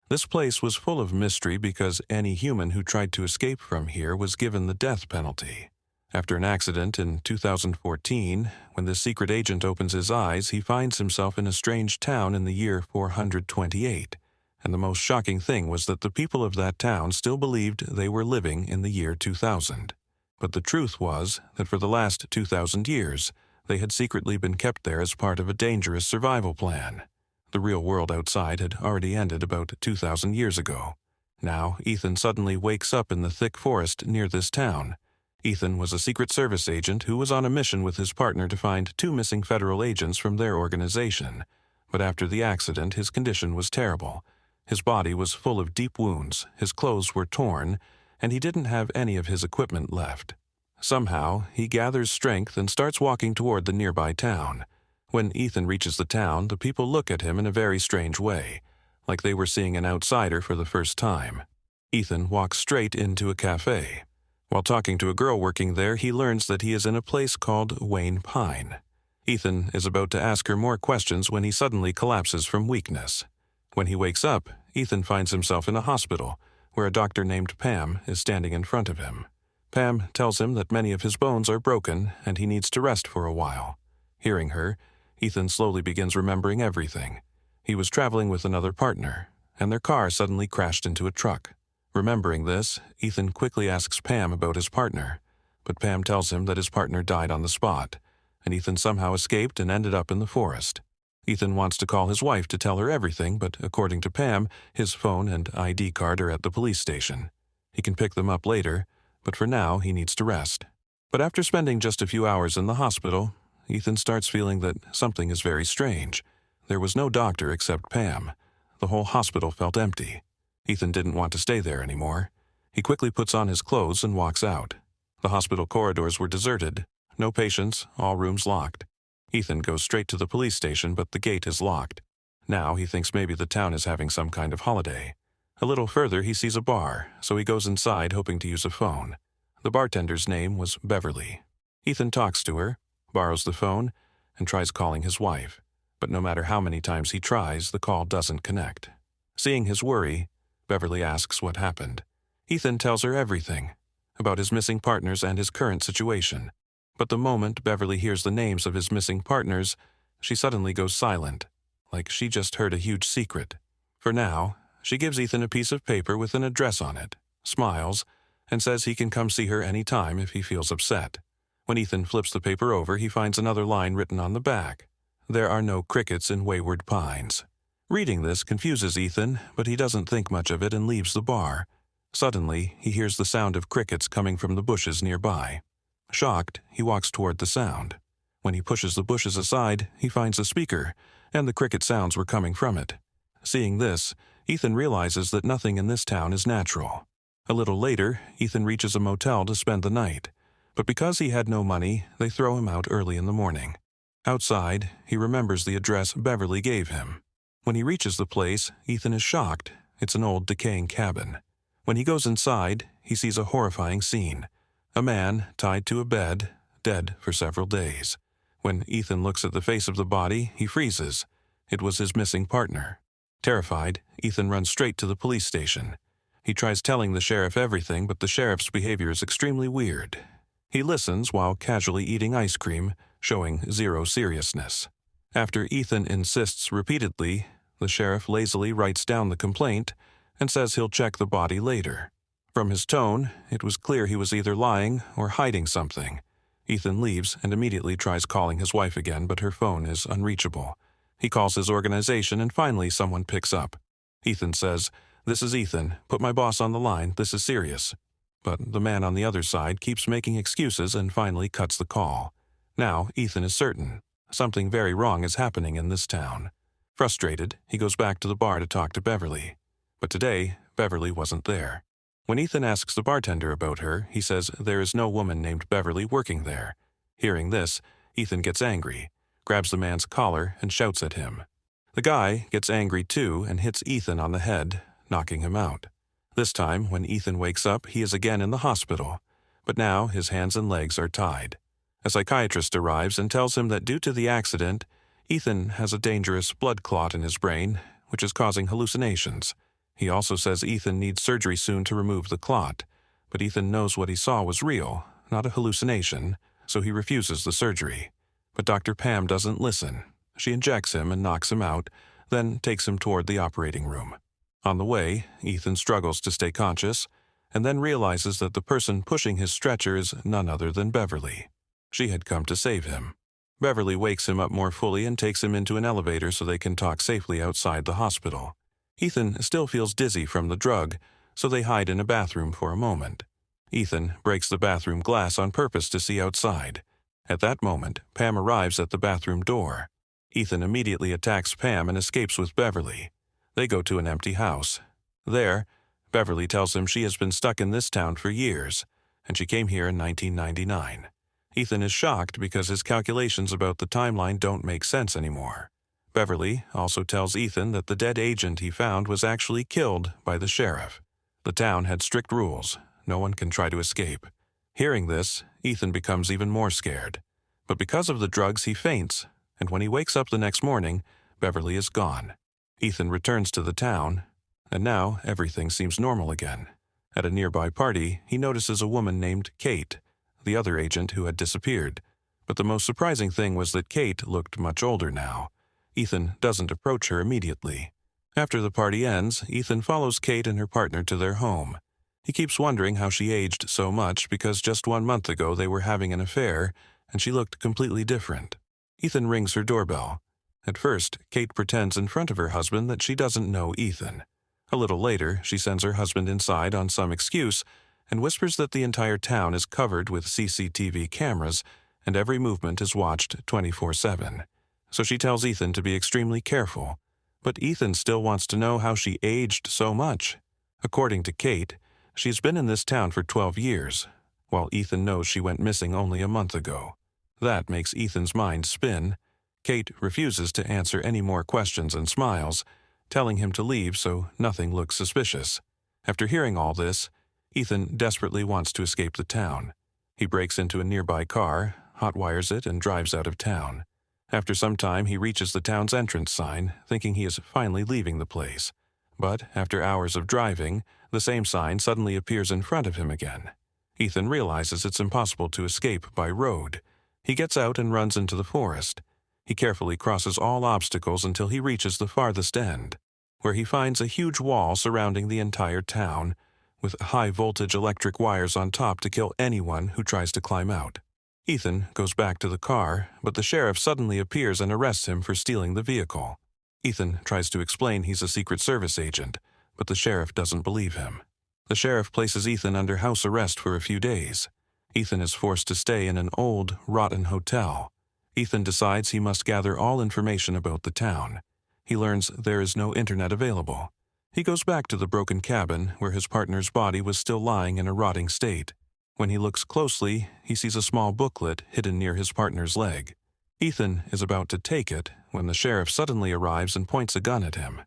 This place was full of mystery because any human who tried to escape from here was given the death penalty. After an accident in 2014, when the secret agent opens his eyes, he finds himself in a strange town in the year 428. And the most shocking thing was that the people of that town still believed they were living in the year 2000. But the truth was that for the last 2,000 years, they had secretly been kept there as part of a dangerous survival plan. The real world outside had already ended about 2,000 years ago. Now, Ethan suddenly wakes up in the thick forest near this town. Ethan was a Secret Service agent who was on a mission with his partner to find two missing federal agents from their organization. But after the accident, his condition was terrible. His body was full of deep wounds, his clothes were torn, and he didn't have any of his equipment left. Somehow, he gathers strength and starts walking toward the nearby town. When Ethan reaches the town, the people look at him in a very strange way, like they were seeing an outsider for the first time. Ethan walks straight into a cafe. While talking to a girl working there, he learns that he is in a place called Wayne Pine. Ethan is about to ask her more questions when he suddenly collapses from weakness. When he wakes up, Ethan finds himself in a hospital, where a doctor named Pam is standing in front of him. Pam tells him that many of his bones are broken and he needs to rest for a while. Hearing her, Ethan slowly begins remembering everything. He was traveling with another partner, and their car suddenly crashed into a truck. Remembering this, Ethan quickly asks Pam about his partner, but Pam tells him that his partner died on the spot, and Ethan somehow escaped and ended up in the forest. Ethan wants to call his wife to tell her everything, but according to Pam, his phone and ID card are at the police station. He can pick them up later, but for now he needs to rest. But after spending just a few hours in the hospital, Ethan starts feeling that something is very strange. There was no doctor except Pam. The whole hospital felt empty. Ethan didn't want to stay there anymore. He quickly puts on his clothes and walks out. The hospital corridors were deserted. No patients, all rooms locked. Ethan goes straight to the police station, but the gate is locked. Now he thinks maybe the town is having some kind of holiday. A little further he sees a bar, so he goes inside hoping to use a phone. The bartender's name was Beverly. Ethan talks to her, borrows the phone, and tries calling his wife. But no matter how many times he tries, the call doesn't connect. Seeing his worry, Beverly asks what happened. Ethan tells her everything, about his missing partners and his current situation. But the moment Beverly hears the names of his missing partners, she suddenly goes silent, like she just heard a huge secret. For now, she gives Ethan a piece of paper with an address on it, smiles, and says he can come see her any time if he feels upset. When Ethan flips the paper over, he finds another line written on the back. There are no crickets in Wayward Pines. Reading this confuses Ethan, but he doesn't think much of it and leaves the bar. Suddenly, he hears the sound of crickets coming from the bushes nearby. Shocked, he walks toward the sound. When he pushes the bushes aside, he finds a speaker, and the cricket sounds were coming from it. Seeing this, Ethan realizes that nothing in this town is natural. A little later, Ethan reaches a motel to spend the night. But because he had no money, they throw him out early in the morning. Outside, he remembers the address Beverly gave him. When he reaches the place, Ethan is shocked. It's an old, decaying cabin. When he goes inside, he sees a horrifying scene. A man tied to a bed, dead for several days. When Ethan looks at the face of the body, he freezes. It was his missing partner. Terrified, Ethan runs straight to the police station. He tries telling the sheriff everything, but the sheriff's behavior is extremely weird. He listens while casually eating ice cream, showing zero seriousness. After Ethan insists repeatedly, the sheriff lazily writes down the complaint and says he'll check the body later. From his tone, it was clear he was either lying or hiding something. Ethan leaves and immediately tries calling his wife again, but her phone is unreachable. He calls his organization and finally someone picks up. Ethan says, "This is Ethan. Put my boss on the line. This is serious." But the man on the other side keeps making excuses and finally cuts the call. Now Ethan is certain. Something very wrong is happening in this town. Frustrated, he goes back to the bar to talk to Beverly. But today, Beverly wasn't there. When Ethan asks the bartender about her, he says there is no woman named Beverly working there. Hearing this, Ethan gets angry, grabs the man's collar, and shouts at him. The guy gets angry too and hits Ethan on the head, knocking him out. This time, when Ethan wakes up, he is again in the hospital, but now his hands and legs are tied. A psychiatrist arrives and tells him that due to the accident, Ethan has a dangerous blood clot in his brain, which is causing hallucinations. He also says Ethan needs surgery soon to remove the clot, but Ethan knows what he saw was real, not a hallucination, so he refuses the surgery. But Dr. Pam doesn't listen. She injects him and knocks him out, then takes him toward the operating room. On the way, Ethan struggles to stay conscious, and then realizes that the person pushing his stretcher is none other than Beverly. She had come to save him. Beverly wakes him up more fully and takes him into an elevator so they can talk safely outside the hospital. Ethan still feels dizzy from the drug, so they hide in a bathroom for a moment. Ethan breaks the bathroom glass on purpose to see outside. At that moment, Pam arrives at the bathroom door. Ethan immediately attacks Pam and escapes with Beverly. They go to an empty house. There, Beverly tells him she has been stuck in this town for years, and she came here in 1999. Ethan is shocked because his calculations about the timeline don't make sense anymore. Beverly also tells Ethan that the dead agent he found was actually killed by the sheriff. The town had strict rules. No one can try to escape. Hearing this, Ethan becomes even more scared. But because of the drugs, he faints, and when he wakes up the next morning, Beverly is gone. Ethan returns to the town, and now everything seems normal again. At a nearby party, he notices a woman named Kate, the other agent who had disappeared. But the most surprising thing was that Kate looked much older now. Ethan doesn't approach her immediately. After the party ends, Ethan follows Kate and her partner to their home. He keeps wondering how she aged so much because just 1 month ago they were having an affair, and she looked completely different. Ethan rings her doorbell. At first, Kate pretends in front of her husband that she doesn't know Ethan. A little later, she sends her husband inside on some excuse and whispers that the entire town is covered with CCTV cameras and every movement is watched 24/7. So she tells Ethan to be extremely careful. But Ethan still wants to know how she aged so much. According to Kate, she's been in this town for 12 years, while Ethan knows she went missing only a month ago. That makes Ethan's mind spin. Kate refuses to answer any more questions and smiles, telling him to leave so nothing looks suspicious. After hearing all this, Ethan desperately wants to escape the town. He breaks into a nearby car, hotwires it, and drives out of town. After some time, he reaches the town's entrance sign, thinking he is finally leaving the place. But after hours of driving, the same sign suddenly appears in front of him again. Ethan realizes it's impossible to escape by road. He gets out and runs into the forest. He carefully crosses all obstacles until he reaches the farthest end, where he finds a huge wall surrounding the entire town, with high-voltage electric wires on top to kill anyone who tries to climb out. Ethan goes back to the car, but the sheriff suddenly appears and arrests him for stealing the vehicle. Ethan tries to explain he's a Secret Service agent, but the sheriff doesn't believe him. The sheriff places Ethan under house arrest for a few days. Ethan is forced to stay in an old, rotten hotel. Ethan decides he must gather all information about the town. He learns there is no internet available. He goes back to the broken cabin where his partner's body was still lying in a rotting state. When he looks closely, he sees a small booklet hidden near his partner's leg. Ethan is about to take it when the sheriff suddenly arrives and points a gun at him.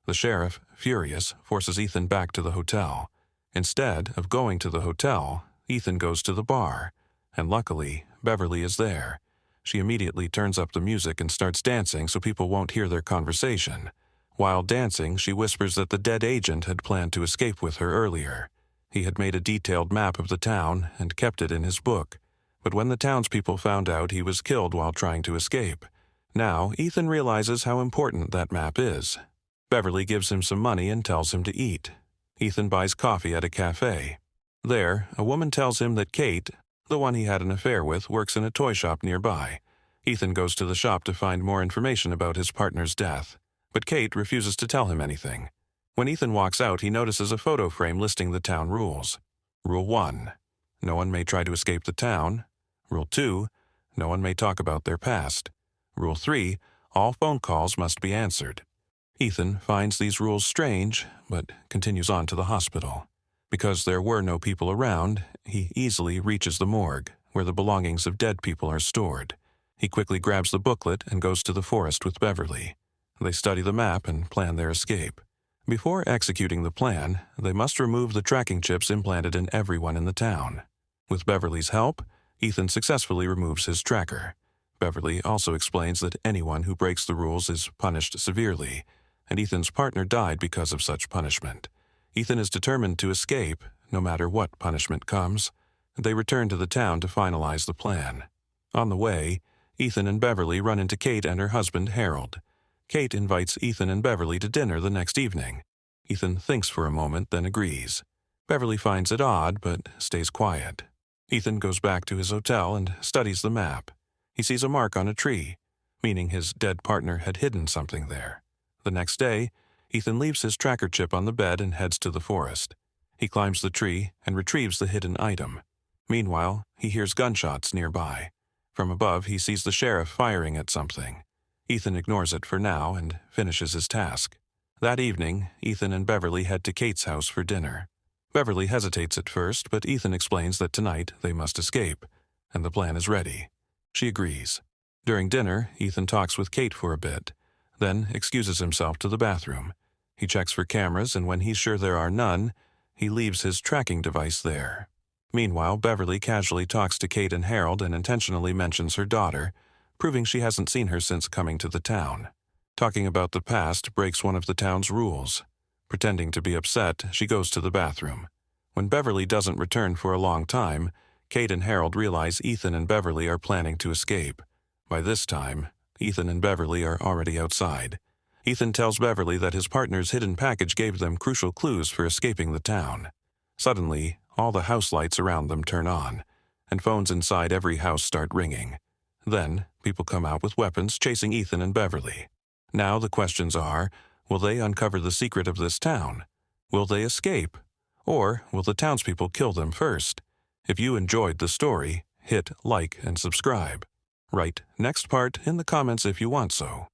The sheriff, furious, forces Ethan back to the hotel. Instead of going to the hotel, Ethan goes to the bar, and luckily, Beverly is there. She immediately turns up the music and starts dancing so people won't hear their conversation. While dancing, she whispers that the dead agent had planned to escape with her earlier. He had made a detailed map of the town and kept it in his book. But when the townspeople found out, he was killed while trying to escape. Now, Ethan realizes how important that map is. Beverly gives him some money and tells him to eat. Ethan buys coffee at a cafe. There, a woman tells him that Kate, the one he had an affair with, works in a toy shop nearby. Ethan goes to the shop to find more information about his partner's death, but Kate refuses to tell him anything. When Ethan walks out, he notices a photo frame listing the town rules. Rule 1. No one may try to escape the town. Rule 2. No one may talk about their past. Rule 3. All phone calls must be answered. Ethan finds these rules strange, but continues on to the hospital. Because there were no people around, he easily reaches the morgue, where the belongings of dead people are stored. He quickly grabs the booklet and goes to the forest with Beverly. They study the map and plan their escape. Before executing the plan, they must remove the tracking chips implanted in everyone in the town. With Beverly's help, Ethan successfully removes his tracker. Beverly also explains that anyone who breaks the rules is punished severely. and Ethan's partner died because of such punishment. Ethan is determined to escape, no matter what punishment comes, and they return to the town to finalize the plan. On the way, Ethan and Beverly run into Kate and her husband, Harold. Kate invites Ethan and Beverly to dinner the next evening. Ethan thinks for a moment, then agrees. Beverly finds it odd, but stays quiet. Ethan goes back to his hotel and studies the map. He sees a mark on a tree, meaning his dead partner had hidden something there. The next day, Ethan leaves his tracker chip on the bed and heads to the forest. He climbs the tree and retrieves the hidden item. Meanwhile, he hears gunshots nearby. From above, he sees the sheriff firing at something. Ethan ignores it for now and finishes his task. That evening, Ethan and Beverly head to Kate's house for dinner. Beverly hesitates at first, but Ethan explains that tonight they must escape, and the plan is ready. She agrees. During dinner, Ethan talks with Kate for a bit, then excuses himself to the bathroom. He checks for cameras, and when he's sure there are none, he leaves his tracking device there. Meanwhile, Beverly casually talks to Kate and Harold and intentionally mentions her daughter, proving she hasn't seen her since coming to the town. Talking about the past breaks one of the town's rules. Pretending to be upset, she goes to the bathroom. When Beverly doesn't return for a long time, Kate and Harold realize Ethan and Beverly are planning to escape. By this time, Ethan and Beverly are already outside. Ethan tells Beverly that his partner's hidden package gave them crucial clues for escaping the town. Suddenly, all the house lights around them turn on, and phones inside every house start ringing. Then, people come out with weapons chasing Ethan and Beverly. Now the questions are, will they uncover the secret of this town? Will they escape? Or will the townspeople kill them first? If you enjoyed the story, hit like and subscribe. Write next part in the comments if you want so.